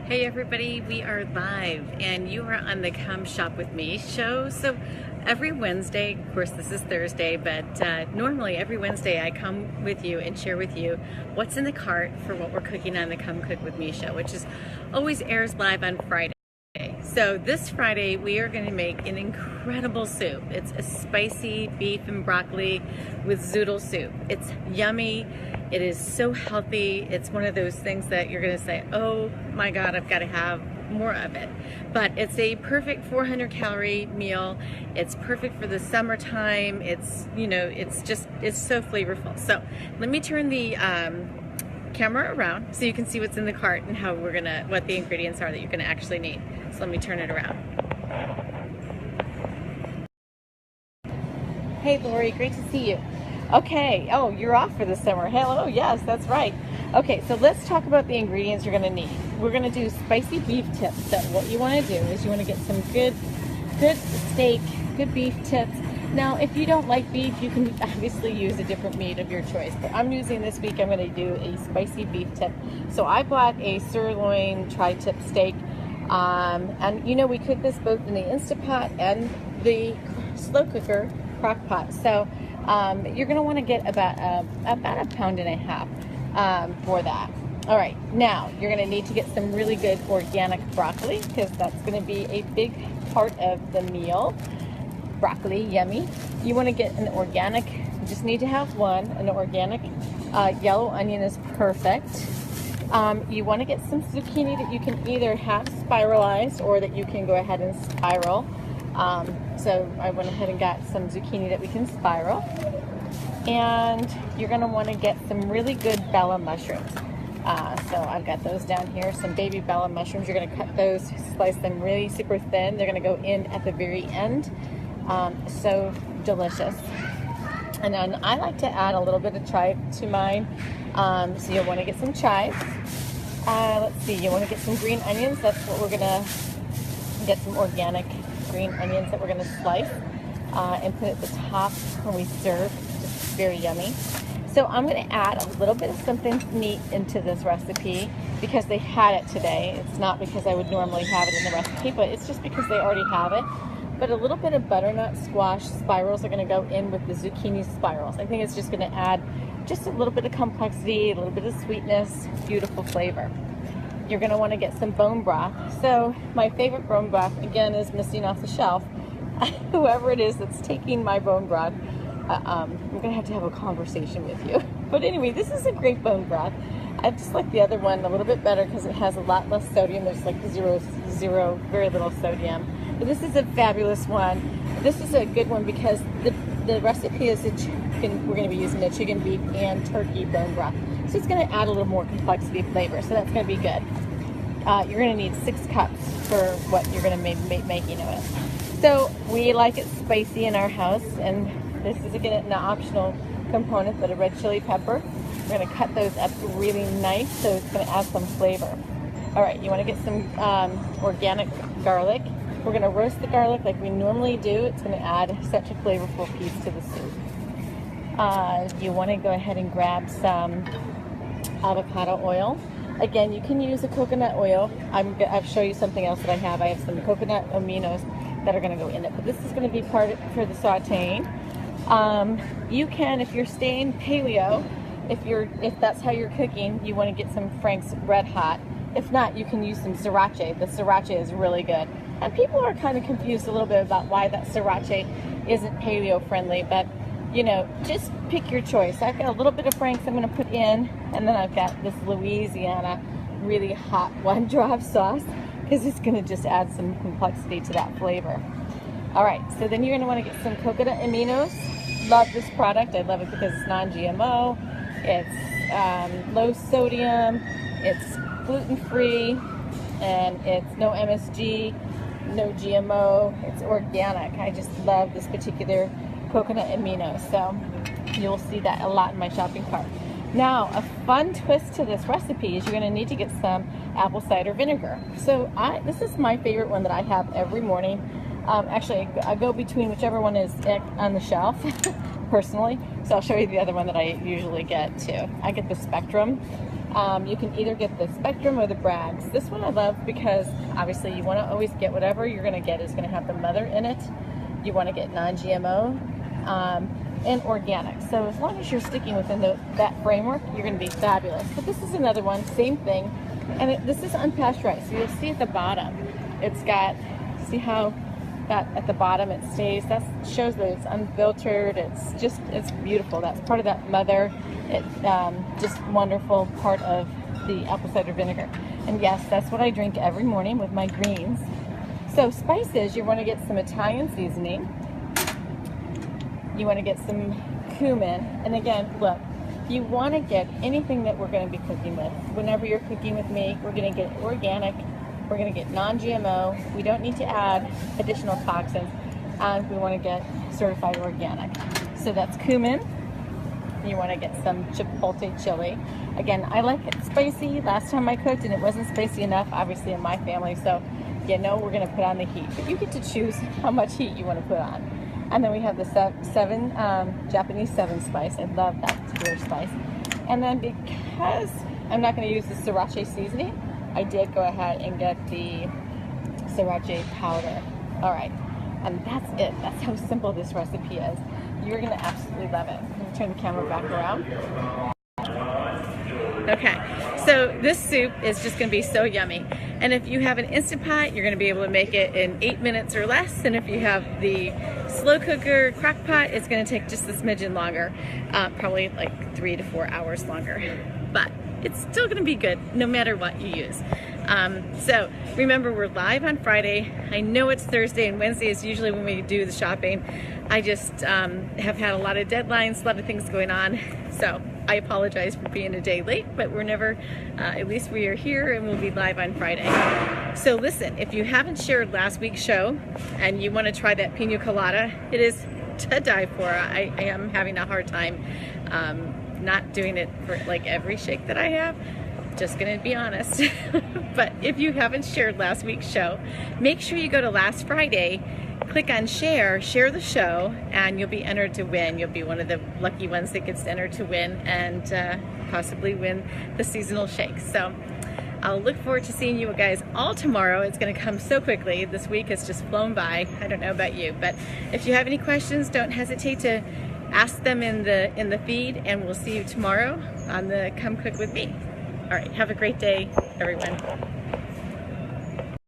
Hey everybody, we are live and you are on the Come Shop With Me show. So every Wednesday, of course this is Thursday, but normally every Wednesday I come with you and share with you what's in the cart for what we're cooking on the Come Cook With Me show, which is always airs live on Friday. So this Friday we are going to make an incredible soup. It's a spicy beef and broccoli with zoodle soup. It's yummy. It is so healthy. It's one of those things that you're going to say, oh my God, I've got to have more of it. But it's a perfect 400 calorie meal. It's perfect for the summertime. It's, you know, it's so flavorful. So let me turn the camera around so you can see what's in the cart and how what the ingredients are that you're gonna actually need. So let me turn it around. Hey Lori, great to see you. Okay, oh, you're off for the summer. Hello, yes, that's right. Okay, so let's talk about the ingredients you're gonna need. We're gonna do spicy beef tips. So what you wanna do is you wanna get some good steak, good beef tips. Now, if you don't like beef, you can obviously use a different meat of your choice. But I'm using this week, I'm gonna do a spicy beef tip. So I bought a sirloin tri-tip steak. And you know, we cook this both in the InstantPot and the slow cooker, CrockPot. So you're going to want to get about 1.5 pounds for that. All right, now you're going to need to get some really good organic broccoli because that's going to be a big part of the meal. Broccoli, yummy. You want to get an organic, you just need to have one, an organic yellow onion is perfect. You want to get some zucchini that you can either have spiralized or that you can go ahead and spiral. So I went ahead and got some zucchini that we can spiral. And you're going to want to get some really good Bella mushrooms. So I've got those down here, some baby Bella mushrooms. You're going to cut those, slice them really super thin. They're going to go in at the very end. So delicious. And then I like to add a little bit of chive to mine. So you'll want to get some chives. Let's see, you want to get some green onions. That's what we're going to get, some organic green onions that we're going to slice and put at the top when we serve. Just very yummy. So I'm going to add a little bit of something neat into this recipe because they had it today. It's not because I would normally have it in the recipe, but it's just because they already have it. But a little bit of butternut squash spirals are going to go in with the zucchini spirals. I think it's just going to add just a little bit of complexity, a little bit of sweetness, beautiful flavor. You're going to want to get some bone broth. So my favorite bone broth, again, is missing off the shelf. Whoever it is that's taking my bone broth, I'm going to have a conversation with you. But anyway, this is a great bone broth. I just like the other one a little bit better because it has a lot less sodium. There's like zero, very little sodium. But this is a fabulous one. This is a good one because the recipe is we're going to be using the chicken, beef, and turkey bone broth. So it's going to add a little more complexity flavor. So that's going to be good. You're going to need 6 cups for what you're going to be making of it. So we like it spicy in our house, and this is again an optional component, but a red chili pepper. We're going to cut those up really nice, so it's going to add some flavor. All right, you want to get some organic garlic. We're going to roast the garlic like we normally do. It's going to add such a flavorful piece to the soup. You want to go ahead and grab some avocado oil. Again, you can use a coconut oil. I'll show you something else that I have. I have some coconut aminos that are going to go in it, but this is going to be part for the sauteing. You can, if you're staying paleo, if that's how you're cooking, you want to get some Frank's Red Hot. If not, you can use some sriracha. The sriracha is really good. And people are kind of confused a little bit about why that sriracha isn't paleo friendly, but you know, just pick your choice. I've got a little bit of Frank's I'm going to put in, and then I've got this Louisiana really hot one-drop sauce because it's going to just add some complexity to that flavor. All right, so then you're going to want to get some coconut aminos. Love this product. I love it because it's non-GMO. It's low sodium. It's gluten-free, and it's no MSG, no GMO. It's organic. I just love this particular coconut amino, so you'll see that a lot in my shopping cart. Now, a fun twist to this recipe is you're going to need to get some apple cider vinegar. So this is my favorite one that I have every morning. Actually, I go between whichever one is on the shelf personally, so I'll show you the other one that I usually get too. I get the Spectrum. You can either get the Spectrum or the Bragg's. This one I love because obviously you want to always get whatever you're going to get is going to have the mother in it. You want to get non-GMO and organic. So as long as you're sticking within that framework, you're going to be fabulous. But this is another one, same thing. And this is unpasteurized. So you'll see at the bottom, it's got, see how that at the bottom it stays? That shows that it's unfiltered. It's beautiful. That's part of that mother. Just wonderful part of the apple cider vinegar. And yes, that's what I drink every morning with my greens. So spices, you want to get some Italian seasoning. You want to get some cumin. And again, look, you want to get anything that we're going to be cooking with. Whenever you're cooking with me, we're going to get organic. We're going to get non-GMO. We don't need to add additional toxins. And we want to get certified organic. So that's cumin. You want to get some chipotle chili. Again, I like it spicy. Last time I cooked and it wasn't spicy enough, obviously in my family. So, you know, we're going to put on the heat. But you get to choose how much heat you want to put on. And then we have the Japanese 7 spice. I love that particular spice. And then because I'm not going to use the sriracha seasoning, I did go ahead and get the sriracha powder. All right, and that's it. That's how simple this recipe is. You're going to absolutely love it. I'm going to turn the camera back around. Okay, so this soup is just going to be so yummy. And if you have an Instant Pot, you're going to be able to make it in 8 minutes or less. And if you have the slow cooker CrockPot, it's going to take just a smidgen longer, probably like 3 to 4 hours longer. But it's still going to be good no matter what you use. So remember, we're live on Friday. I know it's Thursday and Wednesday is usually when we do the shopping. I just have had a lot of deadlines, a lot of things going on. So I apologize for being a day late, but we're never, at least we are here and we'll be live on Friday. So listen, if you haven't shared last week's show and you want to try that pina colada, it is to die for. I am having a hard time not doing it for like every shake that I have. Just gonna be honest. But if you haven't shared last week's show, make sure you go to last Friday, click on share the show, and you'll be entered to win. You'll be one of the lucky ones that gets entered to win and possibly win the seasonal shakes. So I'll look forward to seeing you guys all tomorrow. It's gonna come so quickly. This week has just flown by. I don't know about you, but if you have any questions, don't hesitate to ask them in the feed, and we'll see you tomorrow on the Come Cook With Me. All right, have a great day, everyone.